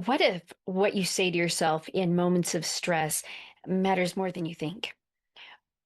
What if what you say to yourself in moments of stress matters more than you think?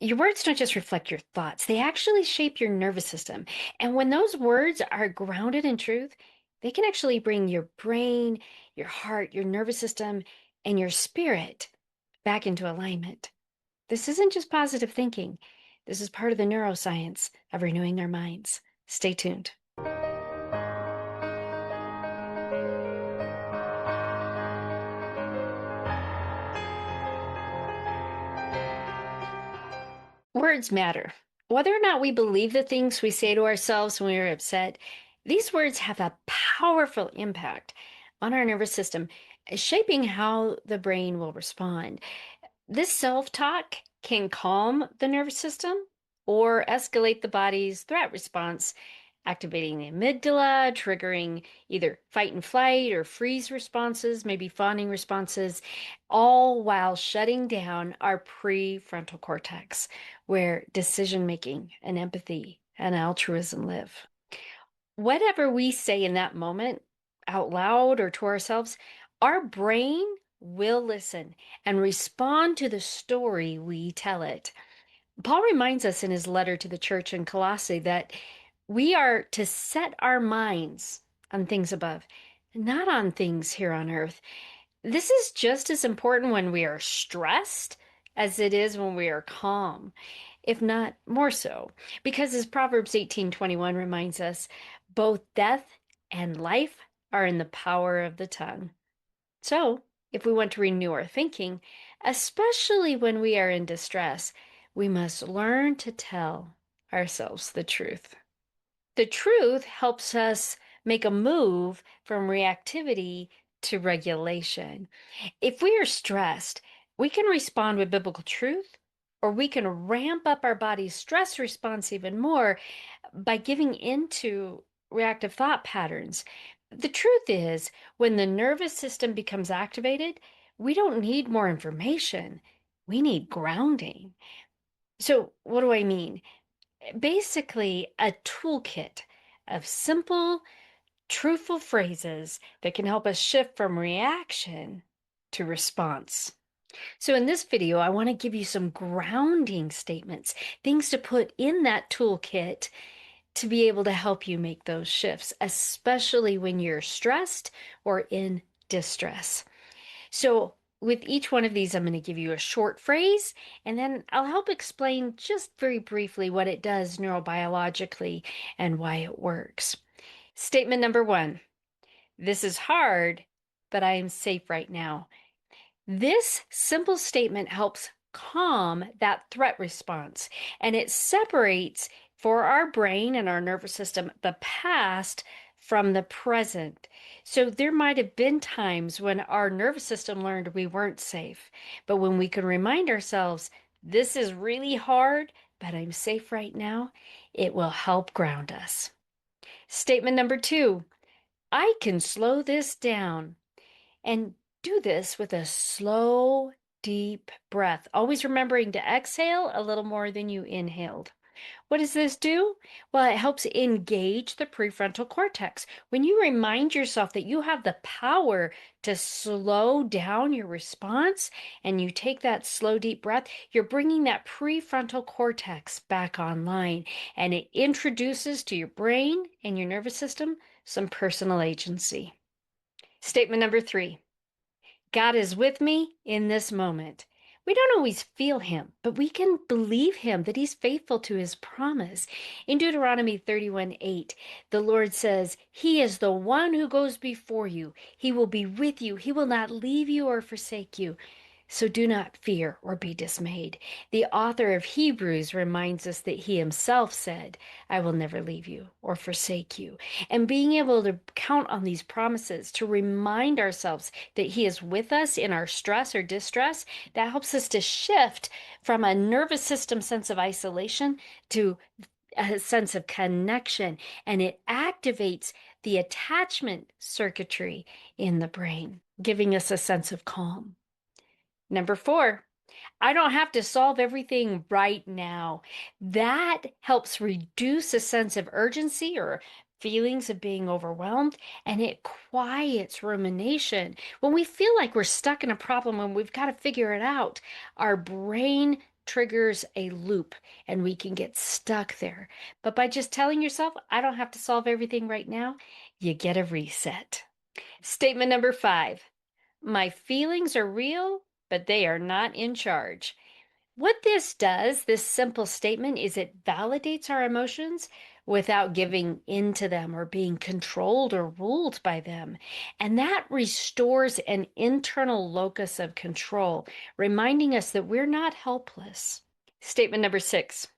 Your words don't just reflect your thoughts, they actually shape your nervous system. And when those words are grounded in truth, they can actually bring your brain, your heart, your nervous system, and your spirit back into alignment. This isn't just positive thinking, this is part of the neuroscience of renewing our minds. Stay tuned. Words matter. Whether or not we believe the things we say to ourselves when we are upset, these words have a powerful impact on our nervous system, shaping how the brain will respond. This self-talk can calm the nervous system or escalate the body's threat response, activating the amygdala, triggering either fight and flight or freeze responses, maybe fawning responses, all while shutting down our prefrontal cortex, where decision making and empathy and altruism live. Whatever we say in that moment, out loud or to ourselves, our brain will listen and respond to the story we tell it. Paul reminds us in his letter to the church in Colossae that we are to set our minds on things above, not on things here on earth. This is just as important when we are stressed as it is when we are calm, if not more so. Because as Proverbs 18:21 reminds us, both death and life are in the power of the tongue. So, if we want to renew our thinking, especially when we are in distress, we must learn to tell ourselves the truth. The truth helps us make a move from reactivity to regulation. If we are stressed, we can respond with biblical truth, or we can ramp up our body's stress response even more by giving into reactive thought patterns. The truth is, when the nervous system becomes activated, we don't need more information. We need grounding. So, what do I mean? Basically, a toolkit of simple, truthful phrases that can help us shift from reaction to response. So in this video, I want to give you some grounding statements, things to put in that toolkit to be able to help you make those shifts, especially when you're stressed or in distress. So with each one of these, I'm going to give you a short phrase, and then I'll help explain just very briefly what it does neurobiologically and why it works. Statement number one, this is hard, but I am safe right now. This simple statement helps calm that threat response, and it separates for our brain and our nervous system the past from the present. So there might have been times when our nervous system learned we weren't safe, but when we can remind ourselves, this is really hard, but I'm safe right now, it will help ground us. Statement number two, I can slow this down. And do this with a slow, deep breath, always remembering to exhale a little more than you inhaled. What does this do? Well, it helps engage the prefrontal cortex. When you remind yourself that you have the power to slow down your response and you take that slow, deep breath, you're bringing that prefrontal cortex back online, and it introduces to your brain and your nervous system some personal agency. Statement number three. God is with me in this moment. We don't always feel him, but we can believe him that he's faithful to his promise. In Deuteronomy 31:8, the Lord says, he is the one who goes before you. He will be with you. He will not leave you or forsake you. So do not fear or be dismayed. The author of Hebrews reminds us that he himself said, I will never leave you or forsake you. And being able to count on these promises to remind ourselves that he is with us in our stress or distress, that helps us to shift from a nervous system sense of isolation to a sense of connection, and it activates the attachment circuitry in the brain, giving us a sense of calm. Number four, I don't have to solve everything right now. That helps reduce a sense of urgency or feelings of being overwhelmed, and it quiets rumination. When we feel like we're stuck in a problem and we've got to figure it out, our brain triggers a loop and we can get stuck there. But by just telling yourself, I don't have to solve everything right now, you get a reset. Statement number 5. My feelings are real, but they are not in charge. What this does, this simple statement, is it validates our emotions without giving into them or being controlled or ruled by them. And that restores an internal locus of control, reminding us that we're not helpless. Statement number 6.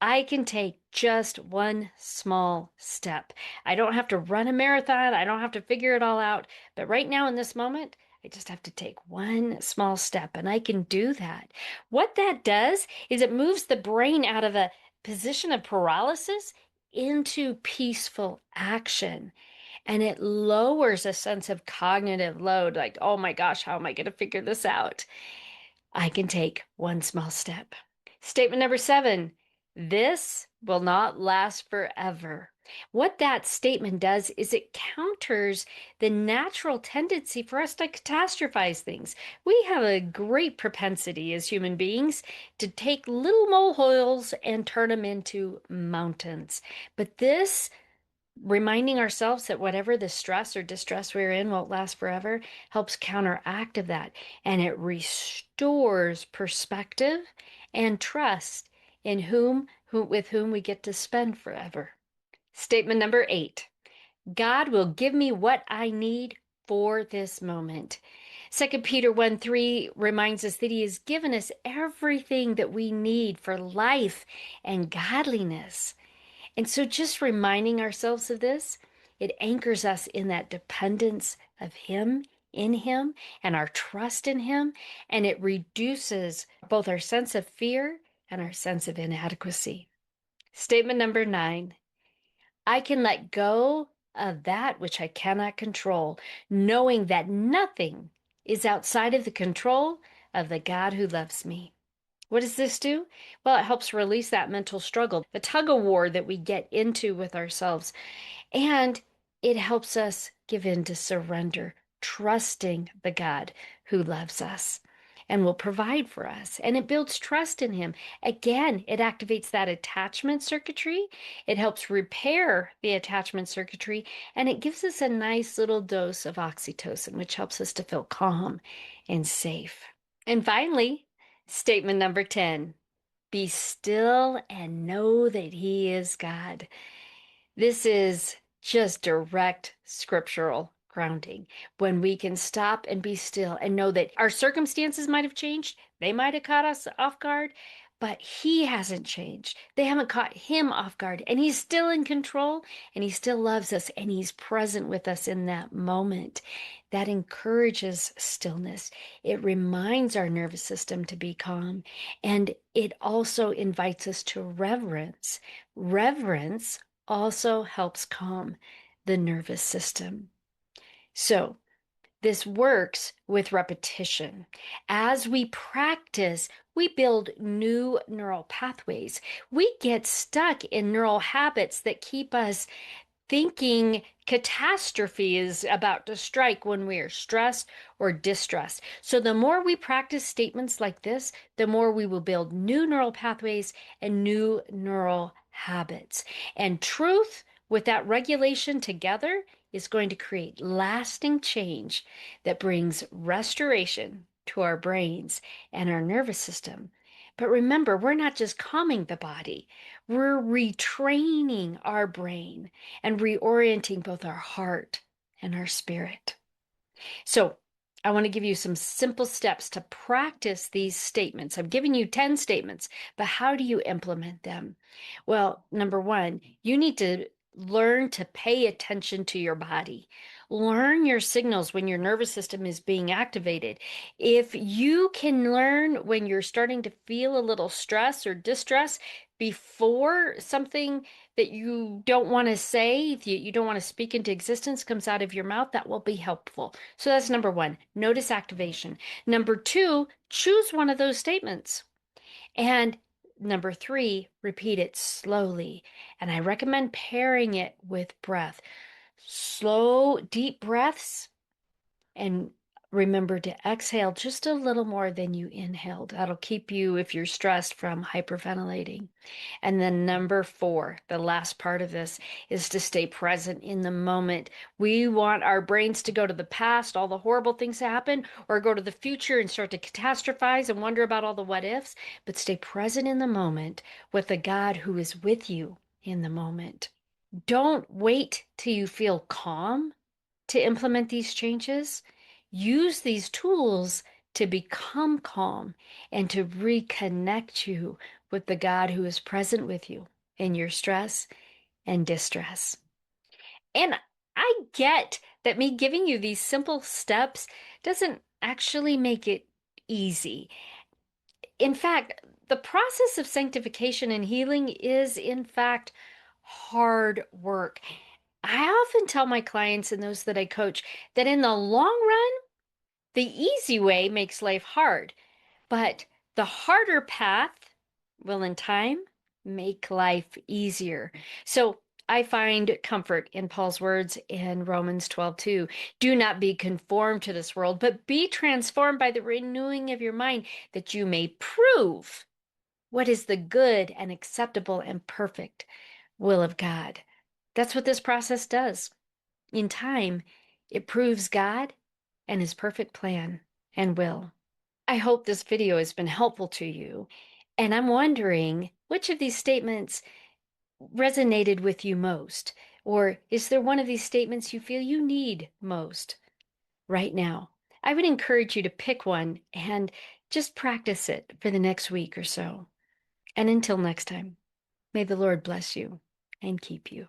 I can take just one small step. I don't have to run a marathon. I don't have to figure it all out. But right now, in this moment, I just have to take one small step, and I can do that. What that does is it moves the brain out of a position of paralysis into peaceful action. And it lowers a sense of cognitive load, like, oh my gosh, how am I going to figure this out? I can take one small step. Statement number 7. This will not last forever. What that statement does is it counters the natural tendency for us to catastrophize things. We have a great propensity as human beings to take little molehills and turn them into mountains. But this reminding ourselves that whatever the stress or distress we're in won't last forever helps counteract of that, and it restores perspective and trust in with whom we get to spend forever. Statement number 8. God will give me what I need for this moment. 2 Peter 1:3 reminds us that he has given us everything that we need for life and godliness. And so just reminding ourselves of this, it anchors us in that dependence of him, in him, and our trust in him, and it reduces both our sense of fear and our sense of inadequacy. Statement number 9. I can let go of that which I cannot control, knowing that nothing is outside of the control of the God who loves me. What does this do? Well, it helps release that mental struggle, the tug of war that we get into with ourselves. And it helps us give in to surrender, trusting the God who loves us and will provide for us. And it builds trust in him. Again, it activates that attachment circuitry. It helps repair the attachment circuitry. And it gives us a nice little dose of oxytocin, which helps us to feel calm and safe. And finally, statement number 10. Be still and know that he is God. This is just direct scriptural grounding. When we can stop and be still and know that our circumstances might have changed, they might have caught us off guard, but he hasn't changed. They haven't caught him off guard, and he's still in control, and he still loves us, and he's present with us in that moment. That encourages stillness. It reminds our nervous system to be calm, and it also invites us to reverence. Reverence also helps calm the nervous system. So, this works with repetition. As we practice, we build new neural pathways. We get stuck in neural habits that keep us thinking catastrophe is about to strike when we are stressed or distressed. So the more we practice statements like this, the more we will build new neural pathways and new neural habits. And truth with that regulation together is going to create lasting change that brings restoration to our brains and our nervous system. But remember, we're not just calming the body, we're retraining our brain and reorienting both our heart and our spirit. So, I want to give you some simple steps to practice these statements. I'm giving you 10 statements, but how do you implement them? Well, number 1, you need to learn to pay attention to your body. Learn your signals when your nervous system is being activated. If you can learn when you're starting to feel a little stress or distress before something that you don't want to say, you don't want to speak into existence comes out of your mouth, that will be helpful. So that's number 1, notice activation. Number 2, choose one of those statements. And Number three, repeat it slowly. And I recommend pairing it with breath. Slow, deep breaths, and remember to exhale just a little more than you inhaled. That'll keep you, if you're stressed, from hyperventilating. And then number four, the last part of this, is to stay present in the moment. We want our brains to go to the past, all the horrible things that happen, or go to the future and start to catastrophize and wonder about all the what ifs, but stay present in the moment with the God who is with you in the moment. Don't wait till you feel calm to implement these changes. Use these tools to become calm and to reconnect you with the God who is present with you in your stress and distress. And I get that me giving you these simple steps doesn't actually make it easy. In fact, the process of sanctification and healing is, in fact, hard work. I often tell my clients and those that I coach that in the long run, the easy way makes life hard, but the harder path will, in time, make life easier. So I find comfort in Paul's words in Romans 12:2. Do not be conformed to this world, but be transformed by the renewing of your mind, that you may prove what is the good and acceptable and perfect will of God. That's what this process does. In time, it proves God and his perfect plan and will. I hope this video has been helpful to you. And I'm wondering which of these statements resonated with you most? Or is there one of these statements you feel you need most right now? I would encourage you to pick one and just practice it for the next week or so. And until next time, may the Lord bless you and keep you.